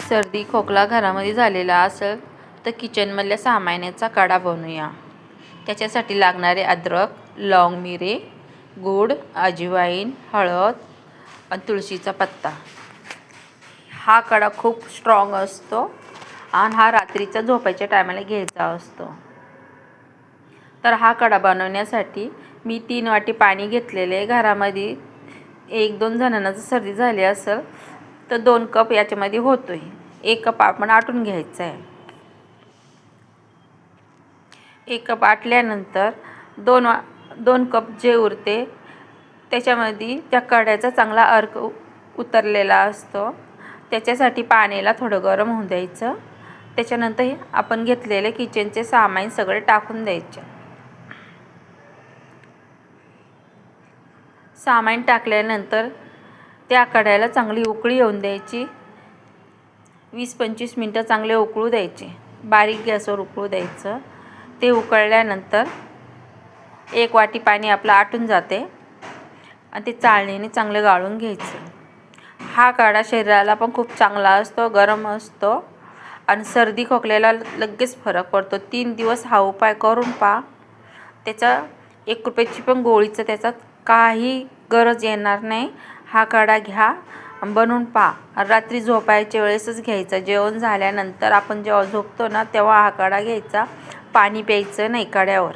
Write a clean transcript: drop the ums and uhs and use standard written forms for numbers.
सर्दी खोकला घरामध्ये झालेला असेल तर किचनमधल्या सामान्याचा काढा बनवूया। त्याच्यासाठी लागणारे अद्रक, लवंग, मिरे, गूळ, अजवाईन, हळद आणि तुळशीचा पत्ता। हा काढा खूप स्ट्रॉंग असतो आणि हा रात्रीचा झोपायच्या टायमाला घ्यायचा असतो। तर हा काढा बनवण्यासाठी मी 3 वाटी पाणी घेतलेले। घरामध्ये 1-2 जणांना जर सर्दी झाली असेल तर 2 कप याच्यामध्ये होतोय। 1 कप आपण आटून घ्यायचा आहे। 1 कप आटल्यानंतर 2 कप जे उरते त्याच्यामध्ये त्या काढ्याचा चांगला अर्क उतरलेला असतो। त्याच्यासाठी पाण्याला थोडं गरम होऊ द्यायचं। त्याच्यानंतर आपण घेतलेले किचनचे सामान सगळे टाकून द्यायचे। सामान टाकल्यानंतर त्या काढ्याला चांगली उकळी येऊन द्यायची। 20-25 मिनिटं चांगले उकळू द्यायचे। बारीक गॅसवर उकळू द्यायचं। ते उकळल्यानंतर 1 वाटी पाणी आपलं आटून जाते आणि ते चाळणीने चांगलं गाळून घ्यायचं। हा काढा शरीराला पण खूप चांगला असतो, गरम असतो आणि सर्दी खोकल्याला लगेच फरक पडतो। 3 दिवस हा उपाय करून पहा। त्याचा 1 रुपयाची पण गोळीचं त्याचा काही गरज येणार नाही। हा काढा घ्या, बनवून पहा। रात्री झोपायच्या वेळेसच घ्यायचा। जेवण झाल्यानंतर आपण जेव्हा झोपतो ना तेव्हा हा काढा घ्यायचा। पाणी प्यायचं नाही काढ्यावर।